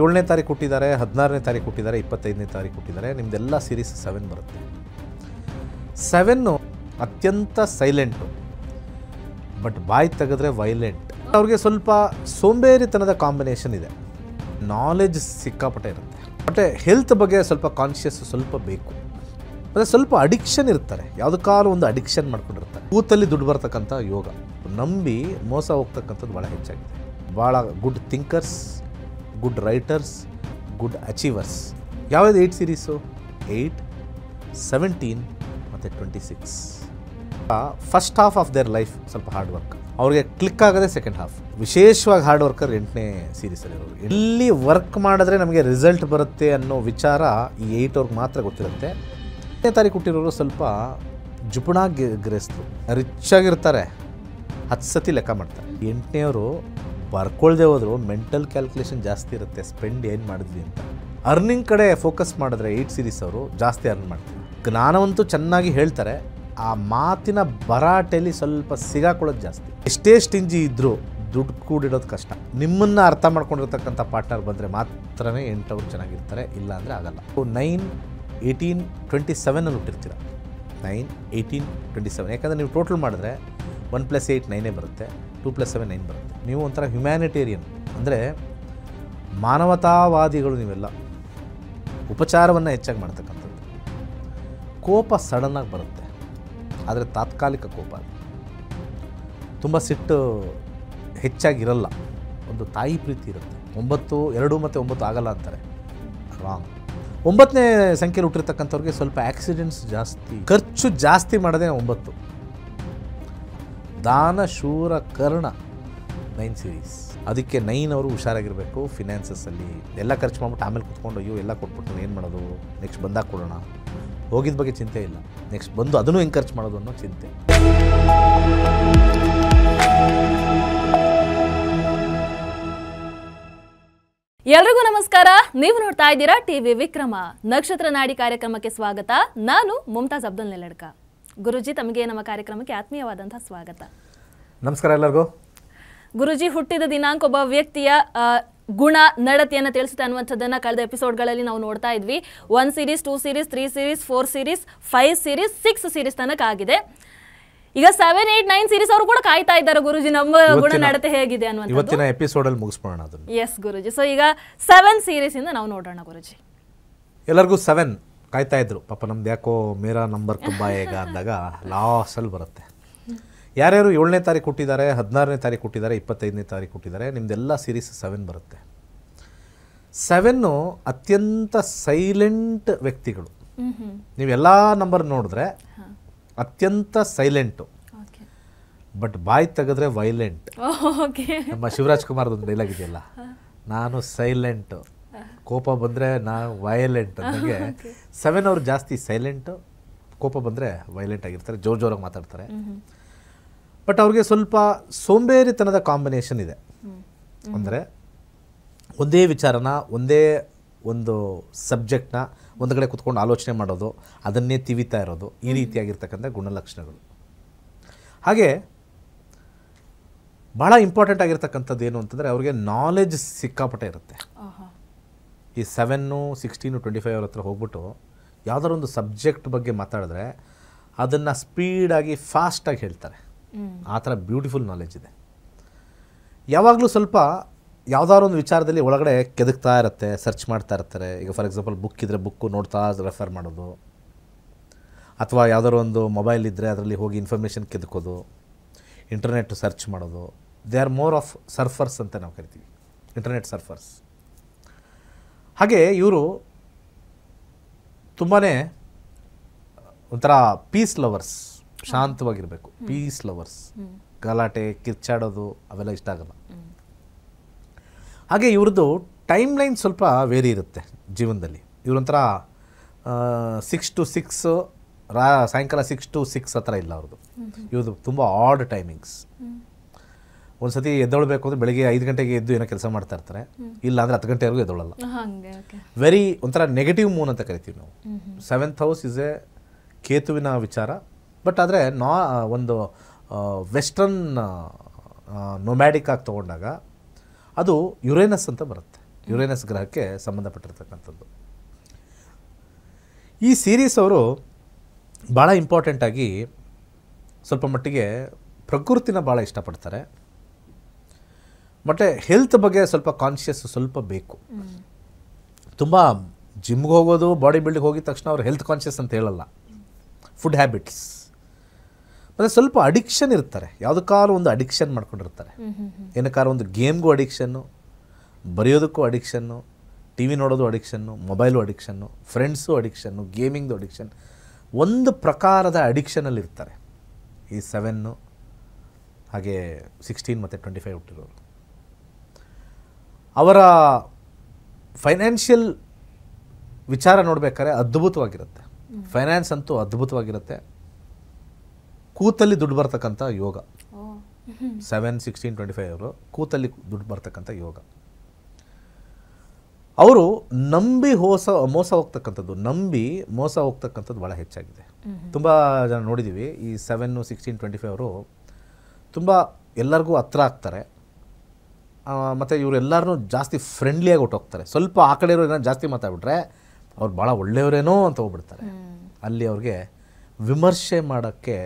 7ನೇ ತಾರೀಕು ಕೊಟ್ಟಿದ್ದಾರೆ, 16ನೇ ತಾರೀಕು ಕೊಟ್ಟಿದ್ದಾರೆ, 25ನೇ ತಾರೀಕು ಕೊಟ್ಟಿದ್ದಾರೆ. ನಿಮ್ಮದೆಲ್ಲ ಸೀರೀಸ್ 7 ಬರುತ್ತೆ. 7 ಅತ್ಯಂತ ಸೈಲೆಂಟು, ಬಟ್ ಬಾಯಿ ತೆಗೆದ್ರೆ ವೈಲೆಂಟ್. ಅವ್ರಿಗೆ ಸ್ವಲ್ಪ ಸೋಂಬೇರಿತನದ ಕಾಂಬಿನೇಷನ್ ಇದೆ. ನಾಲೆಜ್ ಸಿಕ್ಕಾಪಟ್ಟೆ ಇರುತ್ತೆ, ಬಟ್ ಹೆಲ್ತ್ ಬಗ್ಗೆ ಸ್ವಲ್ಪ ಕಾನ್ಷಿಯಸ್ ಸ್ವಲ್ಪ ಬೇಕು. ಮತ್ತು ಸ್ವಲ್ಪ ಅಡಿಕ್ಷನ್ ಇರ್ತಾರೆ, ಯಾವುದಕ್ಕಾದ್ರೂ ಒಂದು ಅಡಿಕ್ಷನ್ ಮಾಡ್ಕೊಂಡಿರ್ತಾರೆ. ಕೂತಲ್ಲಿ ದುಡ್ಡು ಬರ್ತಕ್ಕಂಥ ಯೋಗ, ನಂಬಿ ಮೋಸ ಹೋಗ್ತಕ್ಕಂಥದ್ದು ಭಾಳ ಹೆಚ್ಚಾಗಿದೆ. ಭಾಳ good thinkers, good writers, good achievers. ಯಾವ್ದು 8 ಸೀರೀಸು? 8, 17 ಮತ್ತು 26. First half of their life ಸ್ವಲ್ಪ ಹಾರ್ಡ್ ವರ್ಕ್, ಅವ್ರಿಗೆ ಕ್ಲಿಕ್ ಆಗೋದೇ ಸೆಕೆಂಡ್ ಹಾಫ್. ವಿಶೇಷವಾಗಿ ಹಾರ್ಡ್ ವರ್ಕರ್ 8ನೇ ಸೀರೀಸಲ್ಲಿರೋರು. ಎಲ್ಲಿ ವರ್ಕ್ ಮಾಡಿದ್ರೆ ನಮಗೆ ರಿಸಲ್ಟ್ ಬರುತ್ತೆ ಅನ್ನೋ ವಿಚಾರ ಈ 8 ಅವ್ರಿಗೆ ಮಾತ್ರ ಗೊತ್ತಿರುತ್ತೆ. 8ನೇ ತಾರೀಕು ಹುಟ್ಟಿರೋರು ಸ್ವಲ್ಪ ಜುಪುಣಾಗಿ ಗ್ರಹಿಸ್ತರು, ರಿಚ್ ಆಗಿರ್ತಾರೆ, 10 ಸತಿ ಲೆಕ್ಕ ಮಾಡ್ತಾರೆ. 8ನೇವರು ಬರ್ಕೊಳ್ದೆ ಹೋದ್ರು ಮೆಂಟಲ್ ಕ್ಯಾಲ್ಕುಲೇಷನ್ ಜಾಸ್ತಿ ಇರುತ್ತೆ, ಸ್ಪೆಂಡ್ ಏನು ಮಾಡಿದ್ವಿ ಅಂತ. ಅರ್ನಿಂಗ್ ಕಡೆ ಫೋಕಸ್ ಮಾಡಿದ್ರೆ 8 ಸೀರೀಸ್ ಅವರು ಜಾಸ್ತಿ ಅರ್ನ್ ಮಾಡ್ತಾರೆ. ಜ್ಞಾನವಂತೂ ಚೆನ್ನಾಗಿ ಹೇಳ್ತಾರೆ, ಆ ಮಾತಿನ ಭರಾಟೆಯಲ್ಲಿ ಸ್ವಲ್ಪ ಸಿಗಾಕೊಳ್ಳೋದು ಜಾಸ್ತಿ. ಎಷ್ಟೇ ಸ್ಟಿಂಜಿ ಇದ್ದರೂ ದುಡ್ಡು ಕೂಡಿಡೋದು ಕಷ್ಟ. ನಿಮ್ಮನ್ನು ಅರ್ಥ ಮಾಡ್ಕೊಂಡಿರ್ತಕ್ಕಂಥ ಪಾರ್ಟ್ನರ್ ಬಂದರೆ ಮಾತ್ರನೇ 8 ಅವರು ಚೆನ್ನಾಗಿರ್ತಾರೆ, ಇಲ್ಲ ಅಂದರೆ ಆಗಲ್ಲ. 9, 18, 27 ಹುಟ್ಟಿರ್ತೀರ. 9, 18, 27. ಯಾಕಂದರೆ ನೀವು ಟೋಟಲ್ ಮಾಡಿದ್ರೆ 1 + 8 9 ಬರುತ್ತೆ, 2 + 7 9 ಬರುತ್ತೆ. ನೀವು ಒಂಥರ ಹ್ಯುಮ್ಯಾನಿಟೇರಿಯನ್, ಅಂದರೆ ಮಾನವತಾವಾದಿಗಳು. ನೀವೆಲ್ಲ ಉಪಚಾರವನ್ನು ಹೆಚ್ಚಾಗಿ ಮಾಡ್ತಕ್ಕಂಥದ್ದು. ಕೋಪ ಸಡನ್ನಾಗಿ ಬರುತ್ತೆ, ಆದರೆ ತಾತ್ಕಾಲಿಕ ಕೋಪ. ತುಂಬ ಸಿಟ್ಟು ಹೆಚ್ಚಾಗಿರಲ್ಲ, ಒಂದು ತಾಯಿ ಪ್ರೀತಿ ಇರುತ್ತೆ. 9, 2 ಮತ್ತು 9 ಆಗಲ್ಲ ಅಂತಾರೆ, ರಾಂಗ್. 9ನೇ ಸಂಖ್ಯೆಯಲ್ಲಿ ಹುಟ್ಟಿರ್ತಕ್ಕಂಥವ್ರಿಗೆ ಸ್ವಲ್ಪ ಆಕ್ಸಿಡೆಂಟ್ಸ್ ಜಾಸ್ತಿ, ಖರ್ಚು ಜಾಸ್ತಿ ಮಾಡೋದೇ 9. ದಾನ ಶೂರ ಕರ್ಣ 9 ಸೀರೀಸ್. ಅದಕ್ಕೆ 9 ಅವರು ಹುಷಾರಾಗಿರಬೇಕು. ಫಿನಾನ್ಸಸ್ಸಲ್ಲಿ ಎಲ್ಲ ಖರ್ಚು ಮಾಡ್ಬಿಟ್ಟು ಆಮೇಲೆ ಕೂತ್ಕೊಂಡು ಅಯ್ಯೋ ಎಲ್ಲ ಕೊಟ್ಬಿಟ್ಟು ಏನು ಮಾಡೋದು, ನೆಕ್ಸ್ಟ್ ಬಂದಾಗ ಕೊಡೋಣ, ಹೋಗಿದ ಬಗ್ಗೆ ಚಿಂತೆ ಇಲ್ಲ, ನೆಕ್ಸ್ಟ್ ಬಂದು ಅದನ್ನು ಹೆಂಗೆ ಖರ್ಚು ಮಾಡೋದು ಅನ್ನೋ ಚಿಂತೆ. ಎಲ್ರಿಗೂ ನಮಸ್ಕಾರ. ನೀವು ನೋಡ್ತಾ ಇದ್ದೀರಾ ಟಿವಿ ವಿಕ್ರಮ. ನಕ್ಷತ್ರ ನಾಡಿ ಕಾರ್ಯಕ್ರಮಕ್ಕೆ ಸ್ವಾಗತ. ನಾನು ಮುಮ್ತಾಜ್ ಅಬ್ದುಲ್ ನೆಲಡ್ಕ. ಗುರುಜಿ, ತಮಗೆ ನಮ್ಮ ಕಾರ್ಯಕ್ರಮಕ್ಕೆ ಆತ್ಮೀಯವಾದಂತಹ ಸ್ವಾಗತ. ನಮಸ್ಕಾರ ಎಲ್ಲರಿಗೂ. ಗುರುಜಿ, ಹುಟ್ಟಿದ ದಿನಾಂಕ ಒಬ್ಬ ವ್ಯಕ್ತಿಯ ಗುಣ ನಡತೆಯನ್ನು ತಿಳಿಸುತ್ತೆ ಅನ್ನುವಂಥದ್ದನ್ನ ಕಳೆದ ಎಪಿಸೋಡ್ಗಳಲ್ಲಿ ನಾವು ನೋಡ್ತಾ ಇದ್ವಿ. 1 series, 2 series, 3 series, 4 series, 5 series, 6 series ತನಕ ಆಗಿದೆ. ಈಗ 7, 8, 9 ಸೀರೀಸ್ ಅವರು ಕೂಡ ಕಾಯ್ತಾ ಇದ್ದಾರೆ ಗುರುಜಿ, ನಮ್ಮ ಗುಣ ನಡತೆ ಹೇಗಿದೆ ಅನ್ನುವಂಥದ್ದು. ಇವತ್ತಿನ ಎಪಿಸೋಡ್ ಅಲ್ಲಿ ಮುಗಿಸ್ಕೊಳ್ಳೋಣ ಅದನ್ನು. ಎಸ್ ಗುರುಜಿ. ಸೊ ಈಗ 7 ಸೀರೀಸ್ ಇಂದ ನಾವು ನೋಡೋಣ ಗುರುಜಿ. ಎಲ್ಲರಿಗೂ 7 ಕಾಯ್ತಾ ಇದ್ರು. ಪಾಪ ನಮ್ದು ಯಾಕೋ ಮೇರಾ ನಂಬರ್ ತುಂಬ ಈಗ ಅಂದಾಗ ಲಾಸಲ್ಲಿ ಬರುತ್ತೆ. ಯಾರ್ಯಾರು 7ನೇ ತಾರೀಕು ಕೊಟ್ಟಿದ್ದಾರೆ, 16ನೇ ತಾರೀಕು ಕೊಟ್ಟಿದ್ದಾರೆ, 25ನೇ ತಾರೀಕು ಕೊಟ್ಟಿದ್ದಾರೆ, ನಿಮ್ಮದೆಲ್ಲ ಸೀರೀಸ್ 7 ಬರುತ್ತೆ. 7 ಅತ್ಯಂತ ಸೈಲೆಂಟ್ ವ್ಯಕ್ತಿಗಳು. ನೀವೆಲ್ಲ ನಂಬರ್ ನೋಡಿದ್ರೆ ಅತ್ಯಂತ ಸೈಲೆಂಟು, ಬಟ್ ಬಾಯಿ ತೆಗೆದ್ರೆ ವೈಲೆಂಟ್. ನಮ್ಮ ಶಿವರಾಜ್ ಕುಮಾರ್ದೊಂದು ಡೈಲಾಗ್ ಇದೆಯಲ್ಲ, ನಾನು ಸೈಲೆಂಟು, ಕೋಪ ಬಂದರೆ ನಾನು ವೈಲೆಂಟ್ ಅಂದಂಗೆ 7 ಅವರು ಜಾಸ್ತಿ ಸೈಲೆಂಟು, ಕೋಪ ಬಂದರೆ ವೈಲೆಂಟ್ ಆಗಿರ್ತಾರೆ, ಜೋರಾಗಿ ಮಾತಾಡ್ತಾರೆ. ಬಟ್ ಅವ್ರಿಗೆ ಸ್ವಲ್ಪ ಸೋಂಬೇರಿತನದ ಕಾಂಬಿನೇಷನ್ ಇದೆ. ಅಂದರೆ ಒಂದೇ ವಿಚಾರನ, ಒಂದೇ ಒಂದು ಸಬ್ಜೆಕ್ಟ್ನ ಒಂದು ಕಡೆ ಕೂತ್ಕೊಂಡು ಆಲೋಚನೆ ಮಾಡೋದು, ಅದನ್ನೇ ತಿವಿತಾ ಇರೋದು, ಈ ರೀತಿಯಾಗಿರ್ತಕ್ಕಂಥ ಗುಣಲಕ್ಷಣಗಳು. ಹಾಗೆ ಭಾಳ ಇಂಪಾರ್ಟೆಂಟ್ ಆಗಿರ್ತಕ್ಕಂಥದ್ದು ಏನು ಅಂತಂದರೆ ಅವ್ರಿಗೆ ನಾಲೆಜ್ ಸಿಕ್ಕಾಪಟ್ಟೆ ಇರುತ್ತೆ. ಈ 7, 16, 25 ಅವ್ರ ಹತ್ರ ಹೋಗ್ಬಿಟ್ಟು ಯಾವುದಾದ್ರು ಒಂದು ಸಬ್ಜೆಕ್ಟ್ ಬಗ್ಗೆ ಮಾತಾಡಿದ್ರೆ ಅದನ್ನು ಸ್ಪೀಡಾಗಿ ಫಾಸ್ಟಾಗಿ ಹೇಳ್ತಾರೆ. ಆ ಥರ ಬ್ಯೂಟಿಫುಲ್ ನಾಲೆಜ್ ಇದೆ. ಯಾವಾಗಲೂ ಸ್ವಲ್ಪ ಯಾವುದಾದ್ರು ಒಂದು ವಿಚಾರದಲ್ಲಿ ಒಳಗಡೆ ಕೆದಕ್ತಾ ಇರುತ್ತೆ, ಸರ್ಚ್ ಮಾಡ್ತಾ ಇರ್ತಾರೆ. ಈಗ ಫಾರ್ ಎಕ್ಸಾಂಪಲ್ ಬುಕ್ ಇದ್ದರೆ ಬುಕ್ಕು ನೋಡ್ತಾ ರೆಫರ್ ಮಾಡೋದು, ಅಥವಾ ಯಾವುದಾದ್ರು ಒಂದು ಮೊಬೈಲ್ ಇದ್ದರೆ ಅದರಲ್ಲಿ ಹೋಗಿ ಇನ್ಫಾರ್ಮೇಷನ್ ಕೆದಕೋದು, ಇಂಟರ್ನೆಟ್ ಸರ್ಚ್ ಮಾಡೋದು. They are more of surfers ಅಂತ ನಾವು ಕರಿತೀವಿ, ಇಂಟರ್ನೆಟ್ ಸರ್ಫರ್ಸ್. ಹಾಗೆ ಇವರು ತುಂಬಾ ಒಂಥರ ಪೀಸ್ ಲವರ್ಸ್, ಶಾಂತವಾಗಿರಬೇಕು, ಪೀಸ್ ಲವರ್ಸ್. ಗಲಾಟೆ, ಕಿರ್ಚಾಡೋದು ಅವೆಲ್ಲ ಇಷ್ಟ ಆಗಲ್ಲ. ಹಾಗೆ ಇವ್ರದ್ದು ಟೈಮ್ ಲೈನ್ ಸ್ವಲ್ಪ ವೇರಿ ಇರುತ್ತೆ ಜೀವನದಲ್ಲಿ. ಇವರೊಂಥರ 6 to 6, ಸಾಯಂಕಾಲ 6 to 6 ಆ ಥರ ಇಲ್ಲ ಅವ್ರದ್ದು. ಇವ್ರದ್ದು ತುಂಬ ಆಡ್ ಟೈಮಿಂಗ್ಸ್. ಒಂದು ಸತಿ ಎದ್ದೊಳ್ಬೇಕು ಅಂದರೆ ಬೆಳಗ್ಗೆ 5 ಗಂಟೆಗೆ ಎದ್ದು ಏನೋ ಕೆಲಸ ಮಾಡ್ತಾ ಇರ್ತಾರೆ, ಇಲ್ಲ ಅಂದರೆ 10 ಗಂಟೆವರೆಗೂ ಎದ್ದೊಳ್ಳಲ್ಲ. ವೆರಿ ಒಂಥರ ನೆಗೆಟಿವ್ ಮೂನ್ ಅಂತ ಕರಿತೀವಿ ನಾವು. 7th ಹೌಸ್ ಇಸ್ ಎ ಕೇತುವಿನ ವಿಚಾರ. ಬಟ್ ಆದರೆ ಒಂದು ವೆಸ್ಟರ್ನ್ ನೊಮ್ಯಾಡಿಕ್ ಆಗಿ ತೊಗೊಂಡಾಗ ಅದು ಯುರೇನಸ್ ಅಂತ ಬರುತ್ತೆ. ಯುರೇನಸ್ ಗ್ರಹಕ್ಕೆ ಸಂಬಂಧಪಟ್ಟಿರ್ತಕ್ಕಂಥದ್ದು. ಈ ಸೀರೀಸ್ ಅವರು ಭಾಳ ಇಂಪಾರ್ಟೆಂಟಾಗಿ ಸ್ವಲ್ಪ ಮಟ್ಟಿಗೆ ಪ್ರಕೃತಿನ ಭಾಳ ಇಷ್ಟಪಡ್ತಾರೆ. ಮತ್ತು ಹೆಲ್ತ್ ಬಗ್ಗೆ ಸ್ವಲ್ಪ ಕಾನ್ಷಿಯಸ್ ಸ್ವಲ್ಪ ಬೇಕು. ತುಂಬ ಜಿಮ್ಗೆ ಹೋಗೋದು, ಬಾಡಿ ಬಿಲ್ಡಿಗೆ ಹೋಗಿದ ತಕ್ಷಣ ಅವ್ರು ಹೆಲ್ತ್ ಕಾನ್ಷಿಯಸ್ ಅಂತ ಹೇಳಲ್ಲ. ಫುಡ್ ಹ್ಯಾಬಿಟ್ಸ್ ಮತ್ತು ಸ್ವಲ್ಪ ಅಡಿಕ್ಷನ್ ಇರ್ತಾರೆ. ಯಾವುದಕ್ಕಾದ್ರೂ ಒಂದು ಅಡಿಕ್ಷನ್ ಮಾಡ್ಕೊಂಡಿರ್ತಾರೆ. ಏನಕ್ಕಾದ್ರೂ ಒಂದು ಗೇಮ್ಗೂ ಅಡಿಕ್ಷನ್ನು, ಬರೆಯೋದಕ್ಕೂ ಅಡಿಕ್ಷನ್ನು, ಟಿ ವಿ ನೋಡೋದು ಅಡಿಕ್ಷನ್ನು, ಮೊಬೈಲು ಅಡಿಕ್ಷನ್ನು, ಫ್ರೆಂಡ್ಸು ಅಡಿಕ್ಷನ್ನು, ಗೇಮಿಂಗ್ದು ಅಡಿಕ್ಷನ್, ಒಂದು ಪ್ರಕಾರದ ಅಡಿಕ್ಷನಲ್ಲಿ ಇರ್ತಾರೆ ಈ 7 ಹಾಗೆ 16 ಮತ್ತು 25 ಹುಟ್ಟಿರೋರು. ಅವರ ಫೈನಾನ್ಷಿಯಲ್ ವಿಚಾರ ನೋಡ್ಬೇಕಾದ್ರೆ ಅದ್ಭುತವಾಗಿರುತ್ತೆ. ಫೈನಾನ್ಸ್ ಅಂತೂ ಅದ್ಭುತವಾಗಿರುತ್ತೆ. ಕೂತಲ್ಲಿ ದುಡ್ಡು ಬರ್ತಕ್ಕಂಥ ಯೋಗ. 7, 16, 25 ಅವರು ಕೂತಲ್ಲಿ ದುಡ್ಡು ಬರ್ತಕ್ಕಂಥ ಯೋಗ. ಅವರು ನಂಬಿ ಮೋಸ ಹೋಗ್ತಕ್ಕಂಥದ್ದು ಭಾಳ ಹೆಚ್ಚಾಗಿದೆ. ತುಂಬ ಜನ ನೋಡಿದ್ದೀವಿ. ಈ 7, 16, 25 ಅವರು ತುಂಬ ಎಲ್ಲರಿಗೂ ಹತ್ರ ಆಗ್ತಾರೆ. ಮತ್ತು ಇವರೆಲ್ಲರೂ ಜಾಸ್ತಿ ಫ್ರೆಂಡ್ಲಿಯಾಗಿ ಹೊಟ್ಟೋಗ್ತಾರೆ. ಸ್ವಲ್ಪ ಆ ಕಡೆ ಇರೋರು ಜಾಸ್ತಿ ಮಾತಾಡ್ಬಿಟ್ರೆ ಅವ್ರು ಭಾಳ ಒಳ್ಳೆಯವರೇನೋ ಅಂತ ಹೋಗ್ಬಿಡ್ತಾರೆ. ಅಲ್ಲಿ ಅವ್ರಿಗೆ ವಿಮರ್ಶೆ ಮಾಡೋಕ್ಕೆ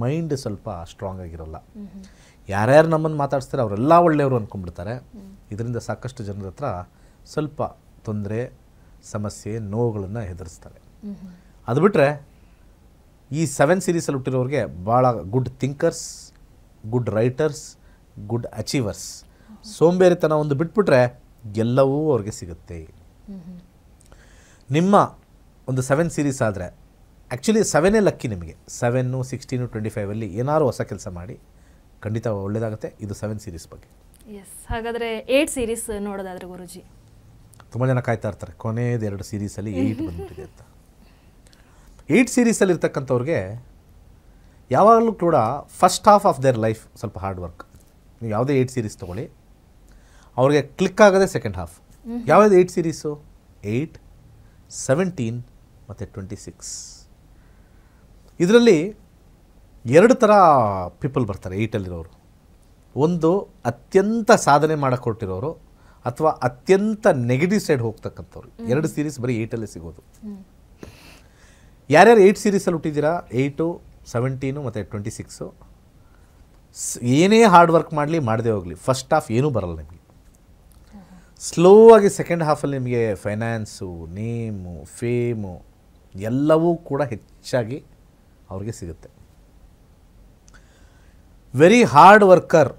ಮೈಂಡ್ ಸ್ವಲ್ಪ ಸ್ಟ್ರಾಂಗ್ ಆಗಿರೋಲ್ಲ. ಯಾರ್ಯಾರು ನಮ್ಮನ್ನು ಮಾತಾಡಿಸ್ತಾರೆ ಅವರೆಲ್ಲ ಒಳ್ಳೆಯವರು ಅಂದ್ಕೊಂಡ್ಬಿಡ್ತಾರೆ. ಇದರಿಂದ ಸಾಕಷ್ಟು ಜನರ ಹತ್ರ ಸ್ವಲ್ಪ ತೊಂದರೆ, ಸಮಸ್ಯೆ, ನೋವುಗಳನ್ನು ಎದುರಿಸ್ತಾರೆ. ಅದು ಬಿಟ್ಟರೆ ಈ 7 ಸೀರೀಸಲ್ಲಿ ಹುಟ್ಟಿರೋರಿಗೆ ಭಾಳ good thinkers, good writers, good achievers. ಸೋಂಬೇರಿತನ ಒಂದು ಬಿಟ್ಬಿಟ್ರೆ ಎಲ್ಲವೂ ಅವ್ರಿಗೆ ಸಿಗುತ್ತೆ. ನಿಮ್ಮ ಒಂದು 7 ಸೀರೀಸ್ ಆದರೆ ಆ್ಯಕ್ಚುಲಿ 7 ಲಕ್ಕಿ ನಿಮಗೆ. 7, 16, 25 ಏನಾದ್ರು ಹೊಸ ಕೆಲಸ ಮಾಡಿ ಖಂಡಿತ ಒಳ್ಳೆಯದಾಗುತ್ತೆ. ಇದು 7 ಸೀರೀಸ್ ಬಗ್ಗೆ. ಎಸ್, ಹಾಗಾದರೆ 8 ಸೀರೀಸ್ ನೋಡೋದಾದ್ರೆ ಗುರುಜಿ? ತುಂಬ ಜನ ಕಾಯ್ತಾ ಇರ್ತಾರೆ ಕೊನೆಯದು 2 ಸೀರೀಸಲ್ಲಿ 8 ಬಂದ್ಬಿಟ್ಟಿದೆ ಅಂತ. 8 ಸೀರೀಸಲ್ಲಿ ಇರ್ತಕ್ಕಂಥವ್ರಿಗೆ ಯಾವಾಗಲೂ ಕೂಡ first half of their life ಸ್ವಲ್ಪ ಹಾರ್ಡ್ ವರ್ಕ್. ನೀವು ಯಾವುದೇ 8 ಸೀರೀಸ್ ತೊಗೊಳ್ಳಿ, ಅವ್ರಿಗೆ ಕ್ಲಿಕ್ ಆಗೋದೇ ಸೆಕೆಂಡ್ ಹಾಫ್. ಯಾವ್ದು 8 ಸೀರೀಸು? 8, 17 ಮತ್ತು 26. ಇದರಲ್ಲಿ 2 ಥರ ಪೀಪಲ್ ಬರ್ತಾರೆ 8ಅಲ್ಲಿರೋರು. ಒಂದು ಅತ್ಯಂತ ಸಾಧನೆ ಮಾಡೋಕ್ಕೆ ಹೊರಟಿರೋರು ಅಥವಾ ಅತ್ಯಂತ ನೆಗೆಟಿವ್ ಸೈಡ್ ಹೋಗ್ತಕ್ಕಂಥವ್ರು. 2 ಸೀರೀಸ್ ಬರೀ 8ಅಲ್ಲೇ ಸಿಗೋದು. ಯಾರ್ಯಾರು 8 ಸೀರೀಸಲ್ಲಿ ಹುಟ್ಟಿದ್ದೀರಾ, 8, 17 ಮತ್ತು 26, ಏನೇ ಹಾರ್ಡ್ ವರ್ಕ್ ಮಾಡದೇ ಹೋಗಲಿ ಫಸ್ಟ್ ಹಾಫ್ ಏನೂ ಬರಲ್ಲ ನಿಮಗೆ. ಸ್ಲೋ ಆಗಿ ಸೆಕೆಂಡ್ ಹಾಫಲ್ಲಿ ನಿಮಗೆ ಫೈನಾನ್ಸು, ನೇಮು, ಫೇಮು ಎಲ್ಲವೂ ಕೂಡ ಹೆಚ್ಚಾಗಿ ಅವ್ರಿಗೆ ಸಿಗುತ್ತೆ. ವೆರಿ ಹಾರ್ಡ್ ವರ್ಕರ್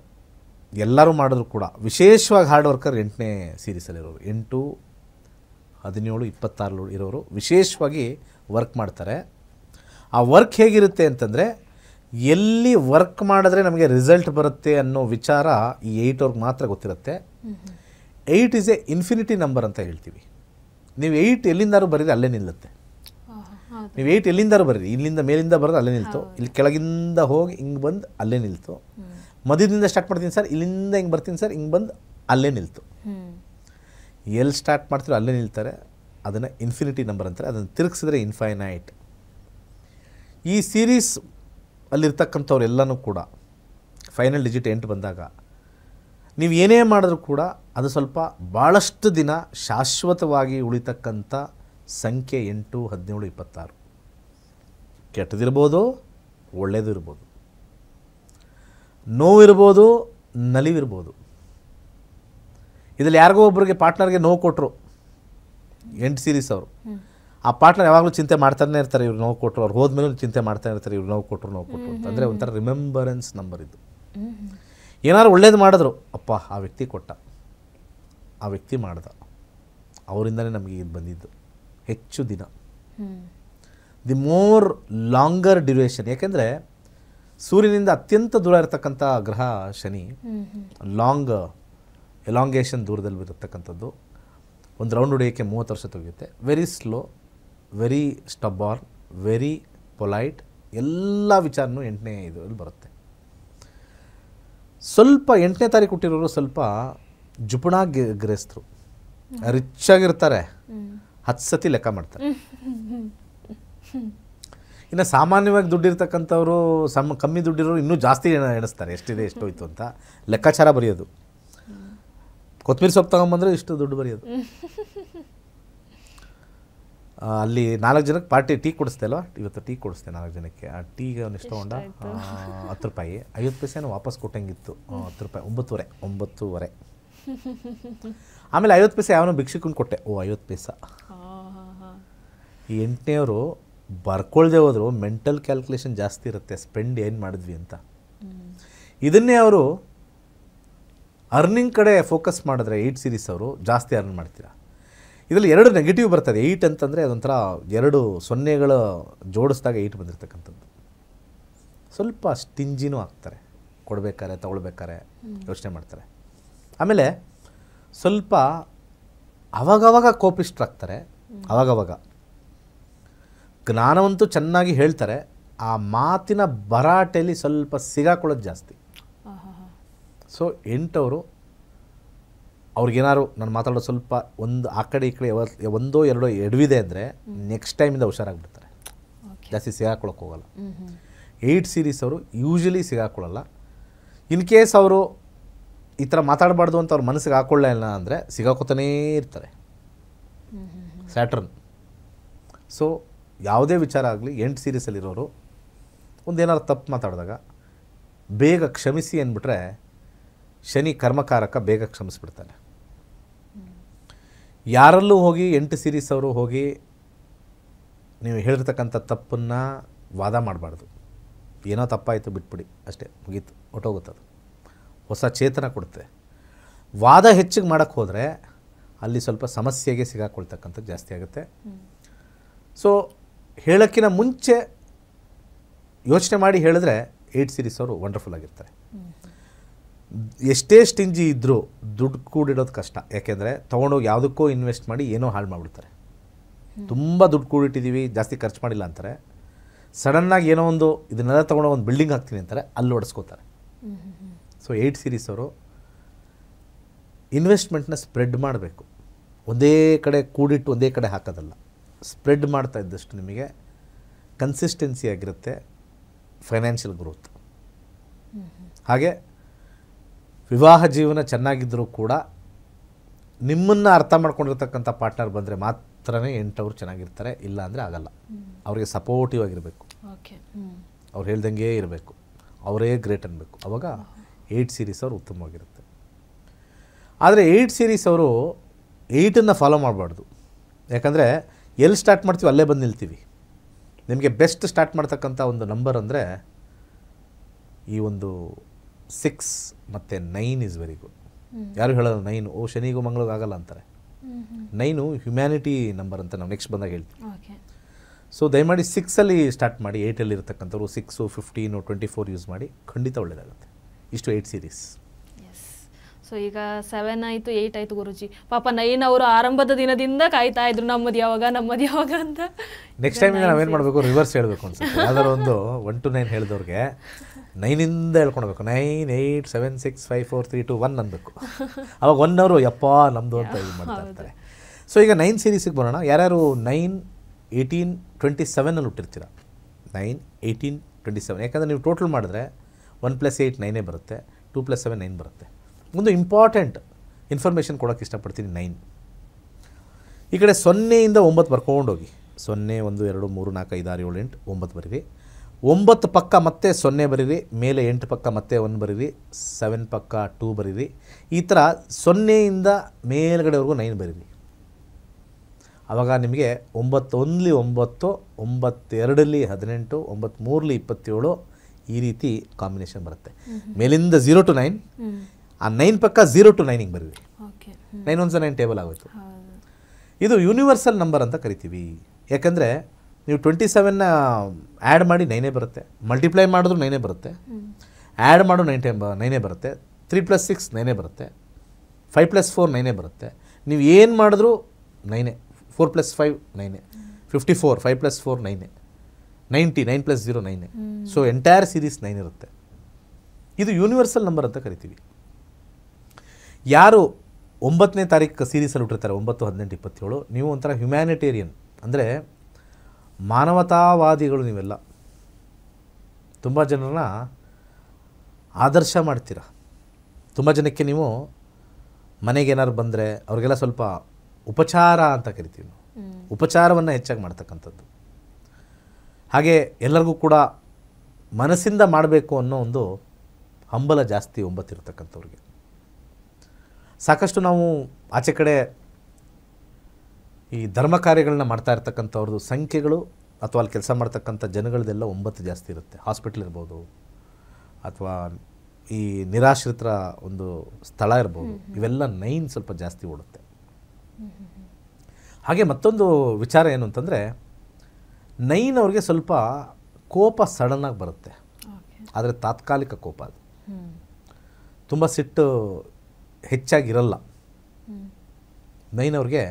ಎಲ್ಲರೂ ಮಾಡಿದ್ರು ಕೂಡ ವಿಶೇಷವಾಗಿ ಹಾರ್ಡ್ ವರ್ಕರ್ 8ನೇ ಸೀರೀಸಲ್ಲಿರೋರು. 8, 17, 26 ಇರೋರು ವಿಶೇಷವಾಗಿ ವರ್ಕ್ ಮಾಡ್ತಾರೆ. ಆ ವರ್ಕ್ ಹೇಗಿರುತ್ತೆ ಅಂತಂದರೆ, ಎಲ್ಲಿ ವರ್ಕ್ ಮಾಡಿದ್ರೆ ನಮಗೆ ರಿಸಲ್ಟ್ ಬರುತ್ತೆ ಅನ್ನೋ ವಿಚಾರ ಈ 8 ಅವ್ರಿಗೆ ಮಾತ್ರ ಗೊತ್ತಿರುತ್ತೆ. 8 ಈಸ್ ಎ ಇನ್ಫಿನಿಟಿ ನಂಬರ್ ಅಂತ ಹೇಳ್ತೀವಿ. ನೀವು 8 ಎಲ್ಲಿಂದಾರು ಬರೀರಿ ಅಲ್ಲೇ ನಿಲ್ಲುತ್ತೆ. ನೀವು 8 ಎಲ್ಲಿಂದಾರು ಬರೀರಿ, ಇಲ್ಲಿಂದ ಮೇಲಿಂದ ಬರೋದು ಅಲ್ಲೇ ನಿಲ್ತು, ಇಲ್ಲಿ ಕೆಳಗಿಂದ ಹೋಗಿ ಹಿಂಗೆ ಬಂದು ಅಲ್ಲೇ ನಿಲ್ತು, ಮಧ್ಯದಿಂದ ಸ್ಟಾರ್ಟ್ ಮಾಡ್ತೀನಿ ಸರ್, ಇಲ್ಲಿಂದ ಹಿಂಗೆ ಬರ್ತೀನಿ ಸರ್, ಹಿಂಗೆ ಬಂದು ಅಲ್ಲೇ ನಿಲ್ತು. ಎಲ್ಲಿ ಸ್ಟಾರ್ಟ್ ಮಾಡ್ತೀರೋ ಅಲ್ಲೇ ನಿಲ್ತಾರೆ. ಅದನ್ನು ಇನ್ಫಿನಿಟಿ ನಂಬರ್ ಅಂತಾರೆ. ಅದನ್ನು ತಿರುಗಿಸಿದ್ರೆ ಇನ್ಫೈನೈಟ್. ಈ ಸೀರೀಸ್ ಅಲ್ಲಿರ್ತಕ್ಕಂಥವ್ರೆಲ್ಲನೂ ಕೂಡ ಫೈನಲ್ ಡಿಜಿಟ್ 8 ಬಂದಾಗ ನೀವು ಏನೇ ಮಾಡಿದ್ರೂ ಕೂಡ ಅದು ಸ್ವಲ್ಪ ಭಾಳಷ್ಟು ದಿನ ಶಾಶ್ವತವಾಗಿ ಉಳಿತಕ್ಕಂಥ ಸಂಖ್ಯೆ 8, 17, 26. ಕೆಟ್ಟದಿರ್ಬೋದು, ಒಳ್ಳೆಯದು ಇರ್ಬೋದು, ನೋವಿರ್ಬೋದು, ನಲಿವಿರ್ಬೋದು. ಇದರಲ್ಲಿ ಯಾರಿಗೋ ಒಬ್ಬರಿಗೆ ಪಾರ್ಟ್ನರ್ಗೆ ನೋವು ಕೊಟ್ಟರು 8 ಸೀರೀಸ್ ಅವರು. ಆ ಪಾರ್ಟ್ನರ್ ಯಾವಾಗಲೂ ಚಿಂತೆ ಮಾಡ್ತಾನೆ ಇರ್ತಾರೆ, ಇವ್ರು ನೋವು ಕೊಟ್ಟರು. ಅವ್ರು ಹೋದ್ಮೇಲೆ ಚಿಂತೆ ಮಾಡ್ತಾನೆ ಇರ್ತಾರೆ, ಇವ್ರು ನೋವು ಕೊಟ್ಟರು ಅಂತ. ಅಂದರೆ ಒಂಥರ ರಿಮೆಂಬರೆನ್ಸ್ ನಂಬರ್ ಇದು. ಏನಾದ್ರು ಒಳ್ಳೇದು ಮಾಡಿದ್ರು, ಅಪ್ಪ ಆ ವ್ಯಕ್ತಿ ಕೊಟ್ಟ, ಆ ವ್ಯಕ್ತಿ ಮಾಡ್ದ, ಅವರಿಂದನೇ ನಮಗೆ ಇದು ಬಂದಿದ್ದು ಹೆಚ್ಚು ದಿನ. The more longer duration. ಯಾಕೆಂದರೆ ಸೂರ್ಯನಿಂದ ಅತ್ಯಂತ ದೂರ ಇರತಕ್ಕಂಥ ಗ್ರಹ ಶನಿ. ಎಲಾಂಗೇಷನ್ ದೂರದಲ್ಲಿ ಇರತಕ್ಕಂಥದ್ದು. ಒಂದು ರೌಂಡ್ ಹೊಡೆಯೋಕ್ಕೆ 30 ವರ್ಷ ತೆಗೆಯುತ್ತೆ. Very slow, very stubborn, very polite. ಎಲ್ಲ ವಿಚಾರನೂ 8ನೇ ಇದರಲ್ಲಿ ಬರುತ್ತೆ. ಸ್ವಲ್ಪ 8ನೇ ತಾರೀಕು ಹುಟ್ಟಿರೋರು ಸ್ವಲ್ಪ ಜುಪುಣಾಗಿ ಗ್ರಹಿಸ್ತರು, ರಿಚ್ ಆಗಿರ್ತಾರೆ, 10 ಸತಿ ಲೆಕ್ಕ ಮಾಡ್ತಾರೆ. ಇನ್ನು ಸಾಮಾನ್ಯವಾಗಿ ದುಡ್ಡಿರ್ತಕ್ಕಂಥವ್ರು ಕಮ್ಮಿ ದುಡ್ಡಿರೋರು ಇನ್ನೂ ಜಾಸ್ತಿ ಎಣಿಸ್ತಾರೆ, ಎಷ್ಟಿದೆ ಎಷ್ಟೋಯ್ತು ಅಂತ ಲೆಕ್ಕಾಚಾರ ಬರೆಯೋದು. ಕೊತ್ತಂಬರಿ ಸೊಪ್ಪು ತೊಗೊಂಬಂದರೆ ಇಷ್ಟು ದುಡ್ಡು ಬರೆಯೋದು. ಅಲ್ಲಿ 4 ಜನಕ್ಕೆ ಪಾರ್ಟಿ ಟೀ ಕೊಡಿಸ್ದೆ ಅಲ್ವಾ, ಇವತ್ತು ಟೀ ಕೊಡಿಸ್ದೆ 4 ಜನಕ್ಕೆ. ಆ ಟೀಗೆ ಅವ್ನು ಎಷ್ಟು ತೊಗೊಂಡ 10 ರೂಪಾಯಿ, 50 ಪೈಸೆನೂ ವಾಪಸ್ ಕೊಟ್ಟಂಗಿತ್ತು. 10 ರೂಪಾಯಿ, 9.5. ಆಮೇಲೆ 50 ಪೈಸೆ ಯಾವನೋ ಭಿಕ್ಷಕನ ಕೊಟ್ಟೆ. 50 ಪೈಸೆ. ಈ 8ನೇವರು ಬರ್ಕೊಳ್ದೆ ಹೋದ್ರು ಮೆಂಟಲ್ ಕ್ಯಾಲ್ಕುಲೇಷನ್ ಜಾಸ್ತಿ ಇರುತ್ತೆ, ಸ್ಪೆಂಡ್ ಏನು ಮಾಡಿದ್ವಿ ಅಂತ. ಇದನ್ನೇ ಅವರು ಅರ್ನಿಂಗ್ ಕಡೆ ಫೋಕಸ್ ಮಾಡಿದ್ರೆ 8 ಸೀರೀಸ್ ಅವರು ಜಾಸ್ತಿ ಅರ್ನ್ ಮಾಡ್ತೀರಾ. ಇದರಲ್ಲಿ 2 ನೆಗೆಟಿವ್ ಬರ್ತದೆ. 8 ಅಂತಂದರೆ ಅದೊಂಥರ 2 ಸೊನ್ನೆಗಳು ಜೋಡಿಸಿದಾಗ 8 ಬಂದಿರತಕ್ಕಂಥದ್ದು. ಸ್ವಲ್ಪ ಸ್ಟಿಂಜಿನೂ ಆಗ್ತಾರೆ, ಕೊಡಬೇಕಾರೆ ತಗೊಳ್ಬೇಕಾರೆ ಯೋಚನೆ ಮಾಡ್ತಾರೆ. ಆಮೇಲೆ ಸ್ವಲ್ಪ ಅವಾಗವಾಗ ಕೋಪಿಷ್ಟ್ರಾಗ್ತಾರೆ, ಅವಾಗವಾಗ ಜ್ಞಾನವಂತೂ ಚೆನ್ನಾಗಿ ಹೇಳ್ತಾರೆ, ಆ ಮಾತಿನ ಭರಾಟೆಯಲ್ಲಿ ಸ್ವಲ್ಪ ಸಿಗಾಕೊಳ್ಳೋದು ಜಾಸ್ತಿ. ಸೊ 8ಅವರು ಅವ್ರಿಗೇನಾದ್ರು ನಾನು ಮಾತಾಡೋದು ಸ್ವಲ್ಪ ಒಂದು ಆ ಕಡೆ ಈ ಕಡೆ 1-2 ಎಡವಿದೆ ಅಂದರೆ ನೆಕ್ಸ್ಟ್ ಟೈಮಿಂದ ಹುಷಾರಾಗ್ಬಿಡ್ತಾರೆ, ಜಾಸ್ತಿ ಸಿಗಾಕೊಳ್ಳೋಕೆ ಹೋಗಲ್ಲ. 8 ಸೀರೀಸ್ ಅವರು ಯೂಶ್ವಲಿ ಸಿಗಾಕೊಳ್ಳಲ್ಲ. ಇನ್ ಕೇಸ್ ಅವರು ಈ ಥರ ಮಾತಾಡಬಾರ್ದು ಅಂತ ಅವ್ರ ಮನಸ್ಸಿಗೆ ಹಾಕೊಳ್ಳಲ್ಲ ಅಂದರೆ ಸಿಗಾಕೋತಾನೇ ಇರ್ತಾರೆ. ಸ್ಯಾಟರ್ನ್. ಸೊ ಯಾವುದೇ ವಿಚಾರ ಆಗಲಿ 8 ಸೀರೀಸಲ್ಲಿರೋರು ಒಂದೇನಾದ್ರು ತಪ್ಪು ಮಾತಾಡಿದಾಗ ಬೇಗ ಕ್ಷಮಿಸಿ ಅಂದ್ಬಿಟ್ರೆ ಶನಿ ಕರ್ಮಕಾರಕ, ಬೇಗ ಕ್ಷಮಿಸ್ಬಿಡ್ತಾನೆ. ಯಾರಲ್ಲೂ ಹೋಗಿ 8 ಸೀರೀಸ್ ಅವರು ಹೋಗಿ ನೀವು ಹೇಳಿರ್ತಕ್ಕಂಥ ತಪ್ಪನ್ನು ವಾದ ಮಾಡಬಾರ್ದು. ಏನೋ ತಪ್ಪಾಯಿತು ಬಿಟ್ಬಿಡಿ ಅಷ್ಟೇ, ಮುಗೀತು, ಹೊಟ್ಟೋಗುತ್ತದು. ಹೊಸ ಚೇತನ ಕೊಡುತ್ತೆ. ವಾದ ಹೆಚ್ಚಿಗೆ ಮಾಡೋಕ್ಕೆ ಹೋದರೆ ಅಲ್ಲಿ ಸ್ವಲ್ಪ ಸಮಸ್ಯೆಗೆ ಸಿಗಾಕೊಳ್ತಕ್ಕಂಥದ್ದು ಜಾಸ್ತಿ ಆಗುತ್ತೆ. ಸೊ ಹೇಳೋಕ್ಕಿಂತ ಮುಂಚೆ ಯೋಚನೆ ಮಾಡಿ ಹೇಳಿದ್ರೆ 8 ಸೀರೀಸ್ ಅವರು ವಂಡರ್ಫುಲ್ ಆಗಿರ್ತಾರೆ. ಎಷ್ಟೇ ಸ್ಟಿಂಜಿ ಇದ್ದರೂ ದುಡ್ಡು ಕೂಡಿಡೋದು ಕಷ್ಟ. ಯಾಕೆಂದರೆ ತೊಗೊಂಡೋಗಿ ಯಾವುದಕ್ಕೋ ಇನ್ವೆಸ್ಟ್ ಮಾಡಿ ಏನೋ ಹಾಳು ಮಾಡಿಬಿಡ್ತಾರೆ. ತುಂಬ ದುಡ್ಡು ಕೂಡಿಟ್ಟಿದ್ದೀವಿ, ಜಾಸ್ತಿ ಖರ್ಚು ಮಾಡಿಲ್ಲ ಅಂತಾರೆ. ಸಡನ್ನಾಗಿ ಏನೋ ಒಂದು ಇದನ್ನೆಲ್ಲ ತೊಗೊಂಡೋಗಿ ಒಂದು ಬಿಲ್ಡಿಂಗ್ ಹಾಕ್ತೀನಿ ಅಂತಾರೆ, ಅಲ್ಲಿ ಹೊಡೆಸ್ಕೋತಾರೆ. ಸೊ 8 ಸೀರೀಸ್ ಅವರು ಇನ್ವೆಸ್ಟ್ಮೆಂಟ್ನ ಸ್ಪ್ರೆಡ್ ಮಾಡಬೇಕು. ಒಂದೇ ಕಡೆ ಕೂಡಿಟ್ಟು ಒಂದೇ ಕಡೆ ಹಾಕೋದಲ್ಲ. ಸ್ಪ್ರೆಡ್ ಮಾಡ್ತಾ ಇದ್ದಷ್ಟು ನಿಮಗೆ ಕನ್ಸಿಸ್ಟೆನ್ಸಿ ಆಗಿರುತ್ತೆ, ಫೈನಾನ್ಷಿಯಲ್ ಗ್ರೋತ್. ಹಾಗೆ ವಿವಾಹ ಜೀವನ ಚೆನ್ನಾಗಿದ್ದರೂ ಕೂಡ ನಿಮ್ಮನ್ನು ಅರ್ಥ ಮಾಡ್ಕೊಂಡಿರ್ತಕ್ಕಂಥ ಪಾರ್ಟ್ನರ್ ಬಂದರೆ ಮಾತ್ರನೇ 8ಅವರು ಚೆನ್ನಾಗಿರ್ತಾರೆ, ಇಲ್ಲ ಅಂದರೆ ಆಗಲ್ಲ. ಅವರಿಗೆ ಸಪೋರ್ಟಿವ್ ಆಗಿರಬೇಕು, ಅವ್ರು ಹೇಳ್ದಂಗೆ ಇರಬೇಕು, ಅವರೇ ಗ್ರೇಟ್ ಅನ್ನಬೇಕು. ಆವಾಗ 8 ಸೀರೀಸ್ ಅವರು ಉತ್ತಮವಾಗಿರುತ್ತೆ. ಆದರೆ 8 ಸೀರೀಸ್ ಅವರು 8ಅನ್ನು ಫಾಲೋ ಮಾಡಬಾರ್ದು. ಯಾಕಂದರೆ ಎಲ್ಲಿ ಸ್ಟಾರ್ಟ್ ಮಾಡ್ತೀವಿ ಅಲ್ಲೇ ಬಂದು ನಿಲ್ತೀವಿ. ನಿಮಗೆ ಬೆಸ್ಟ್ ಸ್ಟಾರ್ಟ್ ಮಾಡ್ತಕ್ಕಂಥ ಒಂದು ನಂಬರ್ ಅಂದರೆ ಈ ಒಂದು 6 ಮತ್ತು 9 ಈಸ್ ವೆರಿ ಗುಡ್. ಯಾರು ಹೇಳೋದು 9 ಶನಿಗೂ ಮಂಗಳಿಗೂ ಆಗಲ್ಲ ಅಂತಾರೆ. 9 ಹ್ಯುಮ್ಯಾನಿಟಿ ನಂಬರ್ ಅಂತ ನಾವು ನೆಕ್ಸ್ಟ್ ಬಂದಾಗ ಹೇಳ್ತೀವಿ. ಸೊ ದಯಮಾಡಿ 6ಅಲ್ಲಿ ಸ್ಟಾರ್ಟ್ ಮಾಡಿ. 8ಅಲ್ಲಿ ಇರತಕ್ಕಂಥವ್ರು 6, 15, 24 ಯೂಸ್ ಮಾಡಿ, ಖಂಡಿತ ಒಳ್ಳೆಯದಾಗುತ್ತೆ. ಇಷ್ಟು 8 ಸೀರೀಸ್. ಸೊ ಈಗ 7 ಆಯಿತು, 8 ಆಯಿತು ಗುರುಜಿ. ಪಾಪ 9 ಅವರು ಆರಂಭದ ದಿನದಿಂದ ಕಾಯ್ತಾ ಇದ್ರು ನಮ್ಮದು ಯಾವಾಗ ಅಂತ. ನೆಕ್ಸ್ಟ್ ಟೈಮಿಂದ ನಾವೇನು ಮಾಡಬೇಕು, ರಿವರ್ಸ್ ಹೇಳಬೇಕು ಅನ್ಸುತ್ತೆ. ಯಾವ್ದಾರು ಒಂದು 1 to 9 ಹೇಳಿದವ್ರಿಗೆ 9ಇಂದ ಹೇಳ್ಕೊಳ್ಬೇಕು. 9, 8, 7, 6, 5, 4, 3, 2, 1 ಅನ್ಬೇಕು. ಅವಾಗ 1 ಅವರು ಯಪ್ಪ ನಮ್ಮದು ಅಂತ ಇದು ಮಾಡ್ತಾ ಇರ್ತಾರೆ. ಸೊ ಈಗ 9 ಸೀರೀಸಿಗೆ ಬರೋಣ. ಯಾರ್ಯಾರು 9, 18, 27 ಹುಟ್ಟಿರ್ತೀರ. 9, 18, 27. ಯಾಕಂದರೆ ನೀವು ಟೋಟಲ್ ಮಾಡಿದ್ರೆ 1 + 8 9 ಬರುತ್ತೆ, 2 + 7 9 ಬರುತ್ತೆ. ಒಂದು ಇಂಪಾರ್ಟೆಂಟ್ ಇನ್ಫಾರ್ಮೇಷನ್ ಕೊಡೋಕ್ಕೆ ಇಷ್ಟಪಡ್ತೀನಿ. 9 ಈ ಕಡೆ 0ಇಂದ 9 ಬರ್ಕೊಂಡೋಗಿ. 0, 1, 2, 3, 4, 5, 6, 7, 8, 9 ಬರೀರಿ. 9 ಪಕ್ಕ ಮತ್ತೆ 0 ಬರೀರಿ. ಮೇಲೆ 8 ಪಕ್ಕ ಮತ್ತೆ 1 ಬರೀರಿ. 7 ಪಕ್ಕ 2 ಬರೀರಿ. ಈ ಥರ 0ಇಂದ ಮೇಲ್ಗಡೆವರೆಗೂ 9 ಬರೀರಿ. ಆವಾಗ ನಿಮಗೆ 9 1 9, 9 2 18, 9 3 27 ಈ ರೀತಿ ಕಾಂಬಿನೇಷನ್ ಬರುತ್ತೆ. ಮೇಲಿಂದ 0 to 9, ಆ 9 ಪಕ್ಕ 0 to 9 ಹಿಂಗೆ ಬರೀರಿ. 9 1 9 ಟೇಬಲ್ ಆಗೋಯ್ತು. ಇದು ಯೂನಿವರ್ಸಲ್ ನಂಬರ್ ಅಂತ ಕರಿತೀವಿ. ಯಾಕಂದರೆ ನೀವು 27ನ ಆ್ಯಡ್ ಮಾಡಿ 9 ಬರುತ್ತೆ, ಮಲ್ಟಿಪ್ಲೈ ಮಾಡಿದ್ರು 9 ಬರುತ್ತೆ, ಆ್ಯಡ್ ಮಾಡು 9 ಬರುತ್ತೆ, 3 + 6 9 ಬರುತ್ತೆ, 5 + 4 9 ಬರುತ್ತೆ. ನೀವು ಏನು ಮಾಡಿದ್ರು 9, 4 + 5 9, 54, 5 + 4 9, 90, 9 + 0 9. ಸೊ ಎಂಟೈರ್ ಸೀರೀಸ್ 9 ಇರುತ್ತೆ. ಇದು ಯೂನಿವರ್ಸಲ್ ನಂಬರ್ ಅಂತ ಕರಿತೀವಿ. ಯಾರು 9ನೇ ತಾರೀಕು ಸೀರೀಸಲ್ಲಿ ಹುಟ್ಟಿರ್ತಾರೆ 9, 18, 27, ನೀವು ಒಂಥರ ಹ್ಯುಮ್ಯಾನಿಟೇರಿಯನ್, ಅಂದರೆ ಮಾನವತಾವಾದಿಗಳು. ನೀವೆಲ್ಲ ತುಂಬ ಜನರನ್ನ ಆದರ್ಶ ಮಾಡ್ತೀರ. ತುಂಬ ಜನಕ್ಕೆ ನೀವು ಮನೆಗೆ ಏನಾದ್ರು ಬಂದರೆ ಅವ್ರಿಗೆಲ್ಲ ಸ್ವಲ್ಪ ಉಪಚಾರ ಅಂತ ಕರಿತೀವಿ ನಾವು, ಉಪಚಾರವನ್ನು ಹೆಚ್ಚಾಗಿ ಮಾಡ್ತಕ್ಕಂಥದ್ದು. ಹಾಗೆ ಎಲ್ಲರಿಗೂ ಕೂಡ ಮನಸ್ಸಿಂದ ಮಾಡಬೇಕು ಅನ್ನೋ ಒಂದು ಹಂಬಲ ಜಾಸ್ತಿ 9 ಇರ್ತಕ್ಕಂಥವ್ರಿಗೆ. ಸಾಕಷ್ಟು ನಾವು ಆಚೆ ಕಡೆ ಈ ಧರ್ಮ ಕಾರ್ಯಗಳನ್ನ ಮಾಡ್ತಾ ಇರ್ತಕ್ಕಂಥವ್ರದ್ದು ಸಂಖ್ಯೆಗಳು ಅಥವಾ ಅಲ್ಲಿ ಕೆಲಸ ಮಾಡ್ತಕ್ಕಂಥ ಜನಗಳದೆಲ್ಲ 9 ಜಾಸ್ತಿ ಇರುತ್ತೆ. ಹಾಸ್ಪಿಟ್ಲ್ ಇರ್ಬೋದು ಅಥವಾ ಈ ನಿರಾಶ್ರಿತರ ಒಂದು ಸ್ಥಳ ಇರ್ಬೋದು, ಇವೆಲ್ಲ 9 ಸ್ವಲ್ಪ ಜಾಸ್ತಿ ಓಡುತ್ತೆ. ಹಾಗೆ ಮತ್ತೊಂದು ವಿಚಾರ ಏನು ಅಂತಂದರೆ 9 ಅವ್ರಿಗೆ ಸ್ವಲ್ಪ ಕೋಪ ಸಡನ್ನಾಗಿ ಬರುತ್ತೆ, ಆದರೆ ತಾತ್ಕಾಲಿಕ ಕೋಪ, ಅದು ತುಂಬ ಸಿಟ್ಟು ಹೆಚ್ಚಾಗಿರಲ್ಲ. 9 ಅವ್ರಿಗೆ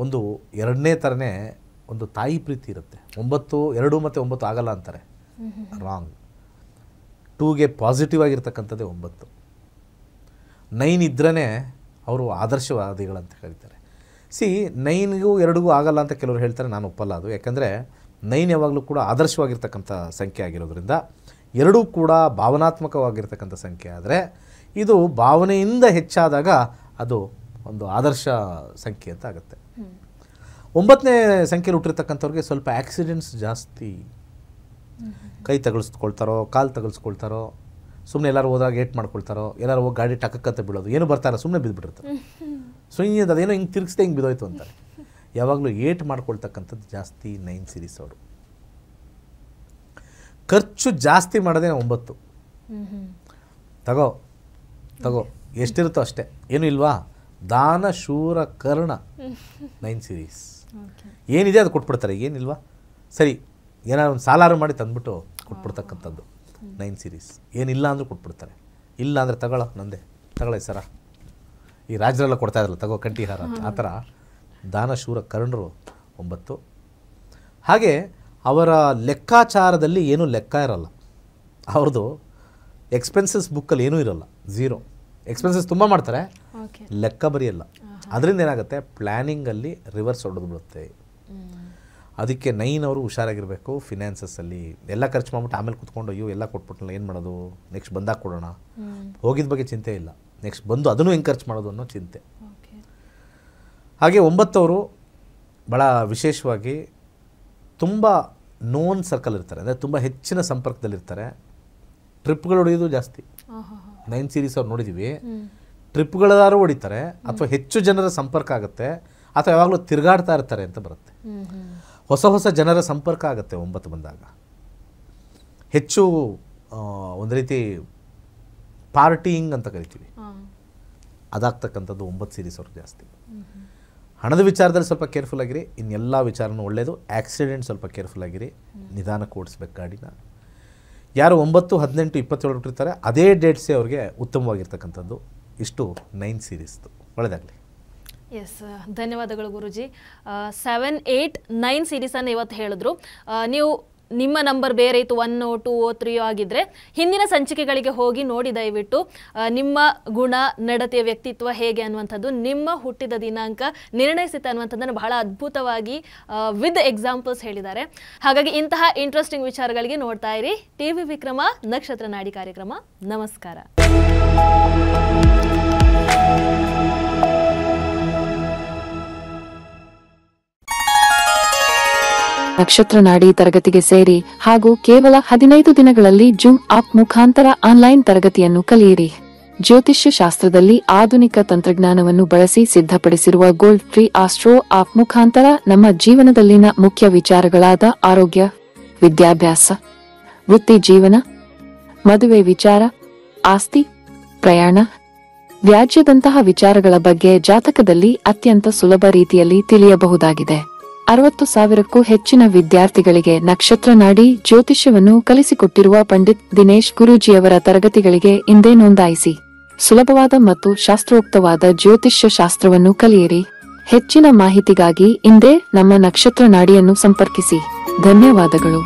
ಒಂದು ಎರಡನೇ ಥರನೇ ಒಂದು ತಾಯಿ ಪ್ರೀತಿ ಇರುತ್ತೆ. 9 2 ಮತ್ತು 9 ಆಗಲ್ಲ ಅಂತಾರೆ, ರಾಂಗ್. 2ಗೆ ಪಾಸಿಟಿವ್ ಆಗಿರ್ತಕ್ಕಂಥದ್ದೇ 9. 9 ಇದ್ರೇ ಅವರು ಆದರ್ಶವಾದಿಗಳಂತ ಕರೀತಾರೆ. 9ಗೂ 2ಗೂ ಆಗಲ್ಲ ಅಂತ ಕೆಲವರು ಹೇಳ್ತಾರೆ, ನಾನು ಒಪ್ಪಲ್ಲ ಅದು. ಯಾಕಂದರೆ 9 ಯಾವಾಗಲೂ ಕೂಡ ಆದರ್ಶವಾಗಿರ್ತಕ್ಕಂಥ ಸಂಖ್ಯೆ ಆಗಿರೋದ್ರಿಂದ, 2 ಕೂಡ ಭಾವನಾತ್ಮಕವಾಗಿರ್ತಕ್ಕಂಥ ಸಂಖ್ಯೆ. ಆದರೆ ಇದು ಭಾವನೆಯಿಂದ ಹೆಚ್ಚಾದಾಗ ಅದು ಒಂದು ಆದರ್ಶ ಸಂಖ್ಯೆ ಅಂತ ಆಗುತ್ತೆ. 9ನೇ ಸಂಖ್ಯೆಯಲ್ಲಿ ಹುಟ್ಟಿರ್ತಕ್ಕಂಥವ್ರಿಗೆ ಸ್ವಲ್ಪ ಆಕ್ಸಿಡೆಂಟ್ಸ್ ಜಾಸ್ತಿ. ಕೈ ತಗಲ್ಸ್ಕೊಳ್ತಾರೋ, ಕಾಲು ತಗಲ್ಸ್ಕೊಳ್ತಾರೋ, ಸುಮ್ಮನೆ ಎಲ್ಲರೂ ಹೋದಾಗ ಏಟ್ ಮಾಡ್ಕೊಳ್ತಾರೋ, ಎಲ್ಲರೂ ಹೋಗಿ ಗಾಡಿ ಟಕ್ಕಕ್ಕಂತ ಬೀಳೋದು, ಏನು ಬರ್ತಾರೋ ಸುಮ್ಮನೆ ಬಿದ್ದುಬಿಟ್ಟಿರ್ತಾರೆ. ಸುಮ್ಮನೆ ಅದೇನೋ ಹಿಂಗೆ ತಿರುಗಿಸ್ದೆ ಹಿಂಗೆ ಬಿದ್ದೋಯ್ತು ಅಂತಾರೆ. ಯಾವಾಗಲೂ ಏಟ್ ಮಾಡ್ಕೊಳ್ತಕ್ಕಂಥದ್ದು ಜಾಸ್ತಿ 9 ಸೀರೀಸ್ ಅವರು. ಖರ್ಚು ಜಾಸ್ತಿ ಮಾಡೋದೇ 9. ತಗೋ ಎಷ್ಟಿರುತ್ತೋ ಅಷ್ಟೇ, ಏನೂ ಇಲ್ವಾ, ದಾನ ಶೂರ ಕರ್ಣ 9 ಸೀರೀಸ್. ಏನಿದೆ ಅದು ಕೊಟ್ಬಿಡ್ತಾರೆ, ಏನಿಲ್ವಾ ಸರಿ, ಏನಾದ್ರು ಒಂದು ಸಾಲಾರು ಮಾಡಿ ತಂದುಬಿಟ್ಟು ಕೊಟ್ಬಿಡ್ತಕ್ಕಂಥದ್ದು 9 ಸೀರೀಸ್. ಏನಿಲ್ಲ ಅಂದರೂ ಕೊಟ್ಬಿಡ್ತಾರೆ. ಇಲ್ಲ ಅಂದರೆ ನಂದೇ ತಗೊಳ್ಳಿ ಸರ, ಈ ರಾಜರೆಲ್ಲ ಕೊಡ್ತಾ ಇದ್ರಲ್ಲ, ತಗೋ ಕಂಠಿಹಾರ, ಆ ಥರ ದಾನ ಶೂರ ಕರ್ಣರು 9. ಹಾಗೆ ಅವರ ಲೆಕ್ಕಾಚಾರದಲ್ಲಿ ಏನೂ ಲೆಕ್ಕ ಇರಲ್ಲ. ಅವ್ರದ್ದು ಎಕ್ಸ್ಪೆನ್ಸಸ್ ಬುಕ್ಕಲ್ಲಿ ಏನೂ ಇರೋಲ್ಲ, 0. ಎಕ್ಸ್ಪೆನ್ಸಸ್ ತುಂಬ ಮಾಡ್ತಾರೆ, ಲೆಕ್ಕ ಬರೆಯಲ್ಲ. ಅದರಿಂದ ಏನಾಗುತ್ತೆ, ಪ್ಲ್ಯಾನಿಂಗಲ್ಲಿ ರಿವರ್ಸ್ ಹೊಡೆದು ಬಿಡುತ್ತೆ. ಅದಕ್ಕೆ 9 ಅವರು ಹುಷಾರಾಗಿರಬೇಕು. ಫಿನಾನ್ಸಸ್ಸಲ್ಲಿ ಎಲ್ಲ ಖರ್ಚು ಮಾಡ್ಬಿಟ್ಟು ಆಮೇಲೆ ಕೂತ್ಕೊಂಡು ಅಯ್ಯೋ ಎಲ್ಲ ಕೊಟ್ಬಿಟ್ಟಲ್ಲ ಏನು ಮಾಡೋದು, ನೆಕ್ಸ್ಟ್ ಬಂದಾಗ ಕೊಡೋಣ, ಹೋಗಿದ ಬಗ್ಗೆ ಚಿಂತೆ ಇಲ್ಲ, ನೆಕ್ಸ್ಟ್ ಬಂದು ಅದನ್ನು ಹೆಂಗೆ ಖರ್ಚು ಮಾಡೋದು ಅನ್ನೋ ಚಿಂತೆ. ಹಾಗೆ 9 ಅವರು ಭಾಳ ವಿಶೇಷವಾಗಿ ತುಂಬ ನೋನ್ ಸರ್ಕಲ್ ಇರ್ತಾರೆ, ಅಂದರೆ ತುಂಬ ಹೆಚ್ಚಿನ ಸಂಪರ್ಕದಲ್ಲಿರ್ತಾರೆ. ಟ್ರಿಪ್ಗಳು ಹೊಡೆಯೋದು ಜಾಸ್ತಿ. 9 ಸೀರೀಸ್ ಅವ್ರು ನೋಡಿದ್ದೀವಿ, ಟ್ರಿಪ್ಗಳಾರು ಹೊಡಿತಾರೆ, ಅಥವಾ ಹೆಚ್ಚು ಜನರ ಸಂಪರ್ಕ ಆಗುತ್ತೆ, ಅಥವಾ ಯಾವಾಗಲೂ ತಿರುಗಾಡ್ತಾ ಇರ್ತಾರೆ ಅಂತ ಬರುತ್ತೆ. ಹೊಸ ಜನರ ಸಂಪರ್ಕ ಆಗುತ್ತೆ 9 ಬಂದಾಗ. ಹೆಚ್ಚು ಒಂದು ರೀತಿ ಪಾರ್ಟಿಯಿಂಗ್ ಅಂತ ಕರಿತೀವಿ, ಅದಾಗ್ತಕ್ಕಂಥದ್ದು 9 ಸೀರೀಸ್ ಅವ್ರಿಗೆ ಜಾಸ್ತಿ. ಹಣದ ವಿಚಾರದಲ್ಲಿ ಸ್ವಲ್ಪ ಕೇರ್ಫುಲ್ ಆಗಿರಿ, ಇನ್ನೆಲ್ಲ ವಿಚಾರನೂ ಒಳ್ಳೆಯದು. ಆಕ್ಸಿಡೆಂಟ್ ಸ್ವಲ್ಪ ಕೇರ್ಫುಲ್ ಆಗಿರಿ, ನಿಧಾನಕ್ಕೆ ಓಡಿಸ್ಬೇಕು ಗಾಡಿನ. ಯಾರು 9, 18, 27 ಹುಟ್ಟಿರ್ತಾರೆ ಅದೇ ಡೇಟ್ಸೇ ಅವ್ರಿಗೆ ಉತ್ತಮವಾಗಿರ್ತಕ್ಕಂಥದ್ದು. ಇಷ್ಟು 9 ಸೀರೀಸ್ದು. ಒಳ್ಳೆಯದಾಗಲಿ. ಎಸ್, ಧನ್ಯವಾದಗಳು ಗುರುಜಿ. 7, 8, 9 ಸೀರೀಸನ್ನು ಇವತ್ತು ಹೇಳಿದ್ರು. ನೀವು ನಿಮ್ಮ ನಂಬರ್ ಬೇರೆ ಇತ್ತು, 1, 2, 3 ಆಗಿದ್ರೆ ಹಿಂದಿನ ಸಂಚಿಕೆಗಳಿಗೆ ಹೋಗಿ ನೋಡಿ ದಯವಿಟ್ಟು. ನಿಮ್ಮ ಗುಣ, ನಡತೆಯ ವ್ಯಕ್ತಿತ್ವ ಹೇಗೆ ಅನ್ನುವಂಥದ್ದು ನಿಮ್ಮ ಹುಟ್ಟಿದ ದಿನಾಂಕ ನಿರ್ಣಯಿಸುತ್ತೆ ಅನ್ನುವಂಥದ್ದನ್ನು ಬಹಳ ಅದ್ಭುತವಾಗಿ ವಿತ್ ಎಕ್ಸಾಂಪಲ್ಸ್ ಹೇಳಿದ್ದಾರೆ. ಹಾಗಾಗಿ ಇಂತಹ ಇಂಟ್ರೆಸ್ಟಿಂಗ್ ವಿಚಾರಗಳಿಗೆ ನೋಡ್ತಾ ಇರಿ ಟಿವಿ ವಿಕ್ರಮ ನಕ್ಷತ್ರ ನಾಡಿ ಕಾರ್ಯಕ್ರಮ. ನಮಸ್ಕಾರ. ನಕ್ಷತ್ರ ನಾಡಿ ತರಗತಿಗೆ ಸೇರಿ ಹಾಗೂ ಕೇವಲ 15 ದಿನಗಳಲ್ಲಿ ಜೂಮ್ ಆಪ್ ಮುಖಾಂತರ ಆನ್ಲೈನ್ ತರಗತಿಯನ್ನು ಕಲಿಯಿರಿ. ಜ್ಯೋತಿಷ್ಯ ಶಾಸ್ತ್ರದಲ್ಲಿ ಆಧುನಿಕ ತಂತ್ರಜ್ಞಾನವನ್ನು ಬಳಸಿ ಸಿದ್ಧಪಡಿಸಿರುವ ಗೋಲ್ಡ್ ಫ್ರೀ ಆಸ್ಟ್ರೋ ಆಪ್ ಮುಖಾಂತರ ನಮ್ಮ ಜೀವನದಲ್ಲಿನ ಮುಖ್ಯ ವಿಚಾರಗಳಾದ ಆರೋಗ್ಯ, ವಿದ್ಯಾಭ್ಯಾಸ, ವೃತ್ತಿ ಜೀವನ, ಮದುವೆ ವಿಚಾರ, ಆಸ್ತಿ, ಪ್ರಯಾಣ, ವ್ಯಾಜ್ಯದಂತಹ ವಿಚಾರಗಳ ಬಗ್ಗೆ ಜಾತಕದಲ್ಲಿ ಅತ್ಯಂತ ಸುಲಭ ರೀತಿಯಲ್ಲಿ ತಿಳಿಯಬಹುದಾಗಿದೆ. 60,000ಕ್ಕೂ ಹೆಚ್ಚಿನ ವಿದ್ಯಾರ್ಥಿಗಳಿಗೆ ನಕ್ಷತ್ರ ನಾಡಿ ಜ್ಯೋತಿಷ್ಯವನ್ನು ಕಲಿಸಿಕೊಟ್ಟಿರುವ ಪಂಡಿತ್ ದಿನೇಶ್ ಗುರೂಜಿಯವರ ತರಗತಿಗಳಿಗೆ ಇಂದೇ ನೋಂದಾಯಿಸಿ. ಸುಲಭವಾದ ಮತ್ತು ಶಾಸ್ತ್ರೋಕ್ತವಾದ ಜ್ಯೋತಿಷ್ಯ ಶಾಸ್ತ್ರವನ್ನು ಕಲಿಯಿರಿ. ಹೆಚ್ಚಿನ ಮಾಹಿತಿಗಾಗಿ ಇಂದೇ ನಮ್ಮ ನಕ್ಷತ್ರ ನಾಡಿಯನ್ನು ಸಂಪರ್ಕಿಸಿ. ಧನ್ಯವಾದಗಳು.